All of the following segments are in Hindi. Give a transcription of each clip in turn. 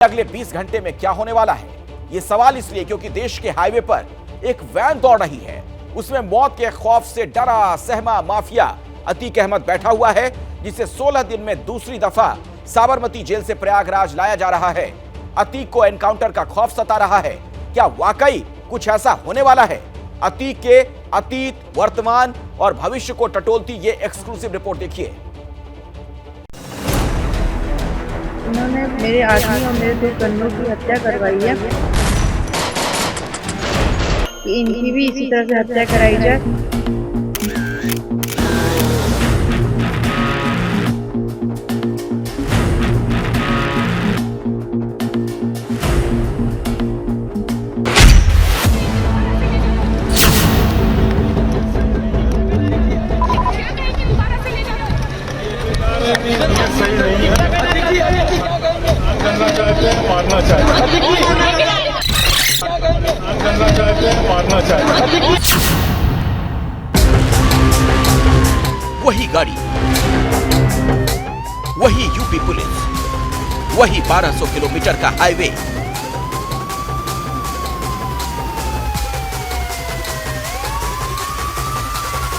अगले 20 घंटे में क्या होने वाला है, ये सवाल इसलिए क्योंकि देश के हाईवे पर एक वैन दौड़ रही है। उसमें मौत के खौफ से डरा सहमा माफिया अतीक अहमद बैठा हुआ है, जिसे 16 दिन में दूसरी दफा साबरमती जेल से प्रयागराज लाया जा रहा है। अतीक को एनकाउंटर का खौफ सता रहा है। क्या वाकई कुछ ऐसा होने वाला है? अतीक के अतीत, वर्तमान और भविष्य को टटोलती ये एक्सक्लूसिव रिपोर्ट देखिए। उन्होंने मेरे आदमी और मेरे 2 कर्मियों की हत्या करवाई है कि इनकी भी इसी तरह से हत्या कराई जाए। मारना चाहते। वही गाड़ी, वही यूपी पुलिस, वही 1200 किलोमीटर का हाईवे,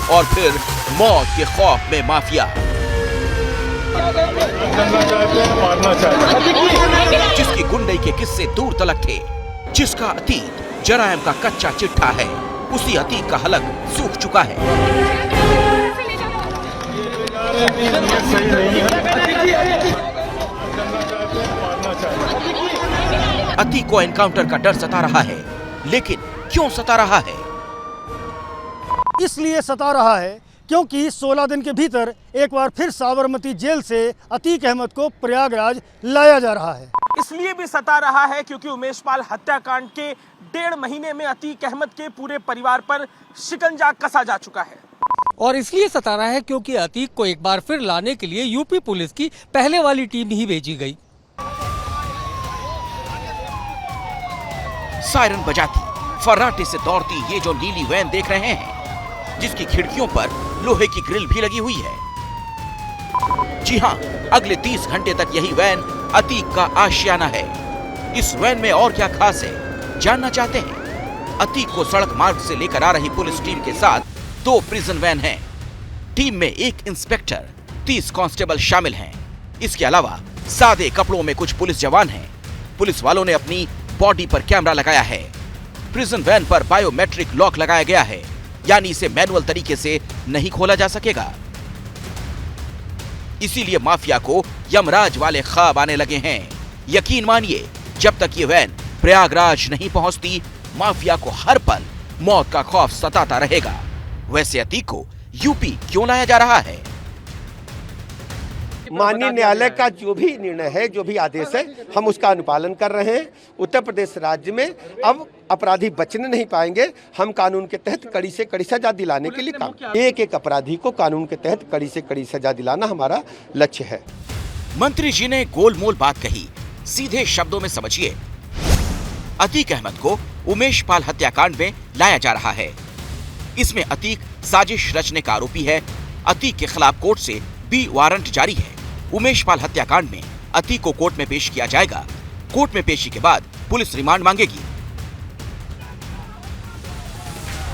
और फिर मौत के खौफ में माफिया। मारना चाहते। जिसकी गुंडई के किस्से दूर तलक थे, जिसका अतीत जरायम का कच्चा चिट्ठा है, उसी अतीत का हलक सूख चुका है। अतीक को एनकाउंटर का डर सता रहा है, लेकिन क्यों सता रहा है? इसलिए सता रहा है क्योंकि 16 दिन के भीतर एक बार फिर साबरमती जेल से अतीक अहमद को प्रयागराज लाया जा रहा है। इसलिए भी सता रहा है क्योंकि उमेश पाल हत्याकांड के 1.5 महीने में अतीक अहमद के पूरे परिवार पर शिकंजा कसा जा चुका है। और इसलिए सता रहा है क्योंकि अतीक को एक बार फिर लाने के लिए यूपी पुलिस की पहले वाली टीम ही भेजी गई। सायरन बजाती, फर्राटे से दौड़ती ये जो नीली वैन देख रहे हैं, जिसकी खिड़कियों पर लोहे की ग्रिल भी लगी हुई है। जी हां, अगले 30 घंटे तक यही वैन अतीक का आशियाना है। इस वैन में और क्या खास है, जानना चाहते हैं? अतीक को सड़क मार्ग से लेकर आ रही पुलिस टीम के साथ 2 प्रिजन वैन हैं। टीम में 1 इंस्पेक्टर, 30 कांस्टेबल शामिल हैं। इसके अलावा सादे कपड़ों में कुछ पुलिस जवान हैं। पुलिस वालों ने अपनी बॉडी पर कैमरा लगाया है। प्रिजन वैन पर बायोमेट्रिक लॉक लगाया गया है, यानी इसे मैनुअल तरीके से नहीं खोला जा सकेगा। इसीलिए माफिया को यमराज वाले ख्वाब आने लगे हैं। यकीन मानिए, जब तक ये वैन प्रयागराज नहीं पहुंचती, माफिया को हर पल मौत का खौफ सताता रहेगा। वैसे अतीक को यूपी क्यों लाया जा रहा है? माननीय न्यायालय का जो भी निर्णय है, जो भी आदेश है, हम उसका अनुपालन कर रहे हैं। उत्तर प्रदेश राज्य में अब अपराधी बचने नहीं पाएंगे। हम कानून के तहत कड़ी से कड़ी सजा दिलाने के लिए काम, एक अपराधी को कानून के तहत कड़ी से कड़ी सजा दिलाना हमारा लक्ष्य है। मंत्री जी ने गोलमोल बात कही, सीधे शब्दों में समझिए। अतीक अहमद को उमेश पाल हत्याकांड में लाया जा रहा है। इसमें अतीक साजिश रचने का आरोपी है। अतीक के खिलाफ कोर्ट से बी वारंट जारी है। उमेश पाल हत्याकांड में अतीक को कोर्ट में पेश किया जाएगा। कोर्ट में पेशी के बाद पुलिस रिमांड मांगेगी।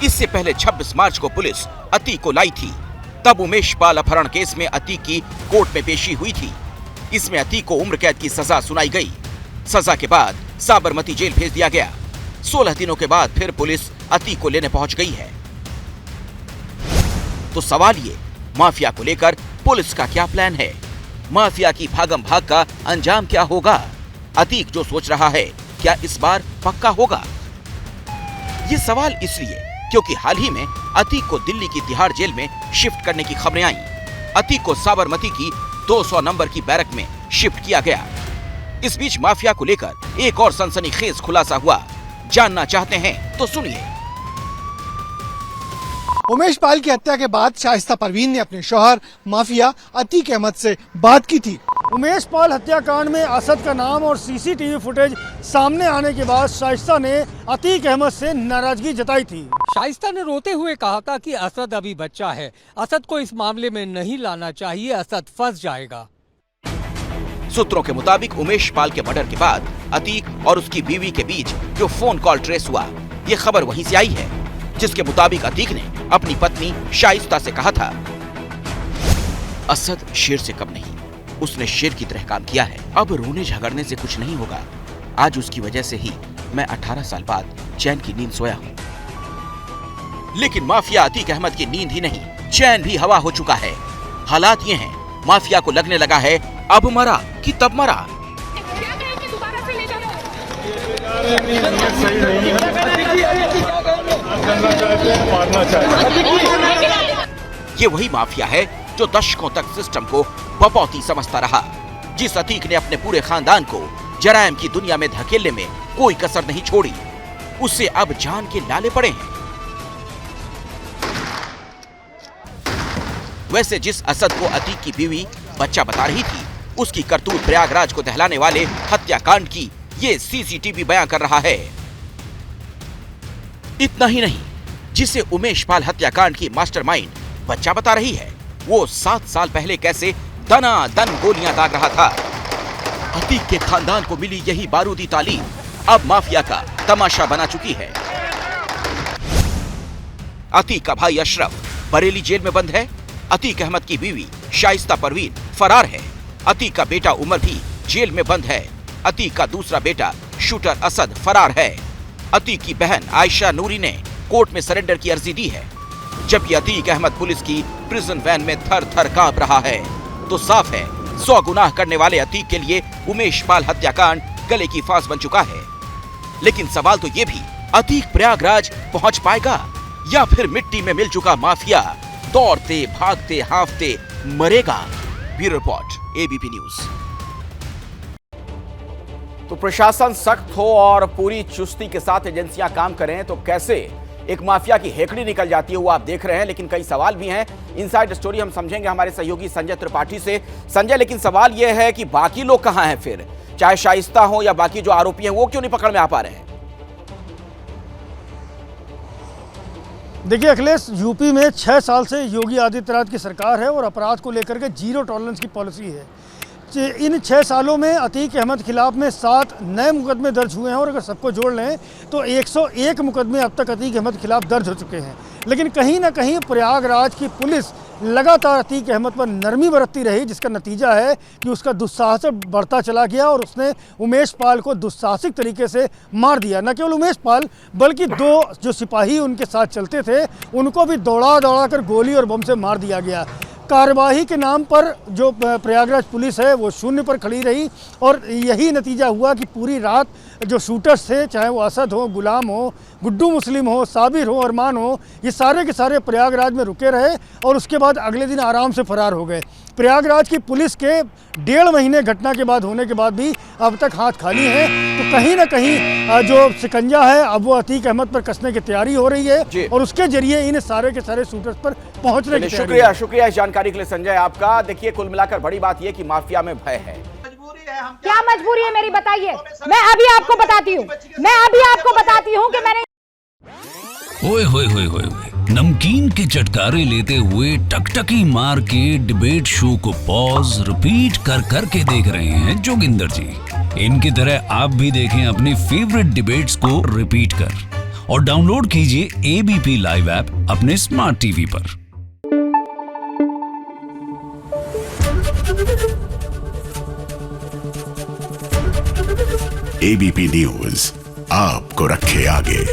इससे पहले 26 मार्च को पुलिस अतीक को लाई थी। तब उमेश पाल अपहरण केस में अतीक की कोर्ट में पेशी हुई थी। इसमें अतीक को उम्र कैद की सजा सुनाई गई। सजा के बाद साबरमती जेल भेज दिया गया। 16 दिनों के बाद फिर पुलिस अतीक को लेने पहुंच गई है। तो सवाल ये, माफिया को लेकर पुलिस का क्या प्लान है? माफिया की भागम भाग का अंजाम क्या होगा? अतीक जो सोच रहा है, क्या इस बार पक्का होगा? ये सवाल इसलिए क्योंकि हाल ही में अतीक को दिल्ली की तिहाड़ जेल में शिफ्ट करने की खबरें आईं। अतीक को साबरमती की 200 नंबर की बैरक में शिफ्ट किया गया। इस बीच माफिया को लेकर एक और सनसनीखेज खुलासा हुआ। जानना चाहते हैं तो सुनिए। उमेश पाल की हत्या के बाद शाइस्ता परवीन ने अपने शौहर माफिया अतीक अहमद से बात की थी। उमेश पाल हत्याकांड में असद का नाम और सीसीटीवी फुटेज सामने आने के बाद शाइस्ता ने अतीक अहमद से नाराजगी जताई थी। शाइस्ता ने रोते हुए कहा था कि असद अभी बच्चा है, असद को इस मामले में नहीं लाना चाहिए, असद फंस जाएगा। सूत्रों के मुताबिक उमेश पाल के मर्डर के बाद अतीक और उसकी बीवी के बीच जो फोन कॉल ट्रेस हुआ, ये खबर वहीं से आई है, जिसके मुताबिक अतीक ने अपनी पत्नी शाइस्ता से कहा था, असद शेर से कम नहीं, उसने शेर की तरह काम किया है, अब रोने झगड़ने से कुछ नहीं होगा। आज उसकी वजह से ही मैं 18 साल बाद चैन की नींद सोया हूँ। लेकिन माफिया अतीक अहमद की नींद ही नहीं, चैन भी हवा हो चुका है। हालात ये हैं, माफिया को लगने लगा है अब मरा कि तब मरा। करना चाहते हैं, मारना चाहते हैं। ये वही माफिया है जो दशकों तक सिस्टम को बपौती समझता रहा, जिस अतीक ने अपने पूरे खानदान को जराइम की दुनिया में धकेलने में कोई कसर नहीं छोड़ी, उससे अब जान के लाले पड़े हैं। वैसे जिस असद को अतीक की बीवी बच्चा बता रही थी, उसकी करतूत प्रयागराज को दहलाने वाले हत्याकांड की ये सीसीटीवी बयां कर रहा है। इतना ही नहीं, जिसे उमेश पाल हत्याकांड की मास्टरमाइंड बच्चा बता रही है, वो 7 साल पहले कैसे दनादन गोलियां दाग रहा था। अतीक के खानदान को मिली यही बारूदी तालीम अब माफिया का तमाशा बना चुकी है। अतीक का भाई अशरफ बरेली जेल में बंद है। अतीक अहमद की बीवी शाइस्ता परवीन फरार है। अतीक का बेटा उमर भी जेल में बंद है। अतीक का दूसरा बेटा शूटर असद फरार है। अतीक की बहन आयशा नूरी ने कोर्ट में सरेंडर की अर्जी दी है। जबकि अतीक अहमद पुलिस की प्रिजन वैन में थर थर कांप रहा है, तो साफ है 100 गुनाह करने वाले अतीक के लिए उमेश पाल हत्याकांड गले की फांस बन चुका है। लेकिन सवाल तो ये भी, अतीक प्रयागराज पहुंच पाएगा या फिर मिट्टी में मिल चुका माफिया दौड़ते भागते हांफते मरेगा? Bureau report, ABP news. तो प्रशासन सख्त हो और पूरी चुस्ती के साथ एजेंसियां काम करें तो कैसे एक माफिया की हेकड़ी निकल जाती है, वो आप देख रहे हैं। लेकिन कई सवाल भी हैं। इनसाइड स्टोरी हम समझेंगे हमारे सहयोगी संजय त्रिपाठी से। संजय, लेकिन सवाल यह है कि बाकी लोग कहां हैं फिर? चाहे शाइस्ता हो या बाकी जो आरोपी हैं, वो क्यों नहीं पकड़ में आ पा रहे हैं? देखिए अखिलेश, यूपी में 6 साल से योगी आदित्यनाथ की सरकार है और अपराध को लेकर के जीरो टॉलरेंस की पॉलिसी है। इन 6 सालों में अतीक अहमद खिलाफ में 7 नए मुकदमे दर्ज हुए हैं और अगर सबको जोड़ लें तो 101 मुकदमे अब तक अतीक अहमद खिलाफ दर्ज हो चुके हैं। लेकिन कहीं ना कहीं प्रयागराज की पुलिस लगातार अतीक अहमद पर नरमी बरतती रही, जिसका नतीजा है कि उसका दुस्साहस बढ़ता चला गया और उसने उमेश पाल को दुस्साहसिक तरीके से मार दिया। न केवल उमेश पाल बल्कि 2 जो सिपाही उनके साथ चलते थे उनको भी दौड़ा दौड़ा कर गोली और बम से मार दिया गया। कार्यवाही के नाम पर जो प्रयागराज पुलिस है वो शून्य पर खड़ी रही और यही नतीजा हुआ कि पूरी रात जो शूटर्स थे, चाहे वो असद हो, गुलाम हो, गुड्डू मुस्लिम हो, साबिर हो, अरमान हो, ये सारे के सारे प्रयागराज में रुके रहे और उसके बाद अगले दिन आराम से फरार हो गए। प्रयागराज की पुलिस के 1.5 महीने घटना के बाद होने के बाद भी अब तक हाथ खाली है। तो कहीं ना कहीं जो शिकंजा है अब वो अतीक अहमद पर कसने की तैयारी हो रही है और उसके जरिए इन सारे के सारे शूटर्स पर पहुंचने की तैयारी है। शुक्रिया इस जानकारी के लिए संजय आपका। देखिए, कुल मिलाकर बड़ी बात यह कि माफिया में भय है। क्या मजबूरी है मेरी, बताइए। मैं अभी आपको बताती हूँ कि मैंने ओए होए होए होए नमकीन के चटकारे लेते हुए टकटकी मार के डिबेट शो को पॉज रिपीट कर करके देख रहे हैं जोगिंदर जी। इनकी तरह आप भी देखें अपनी फेवरेट डिबेट्स को रिपीट कर और डाउनलोड कीजिए एबीपी लाइव ऐप अपने स्मार्ट टीवी पर। एबीपी न्यूज आपको रखे आगे।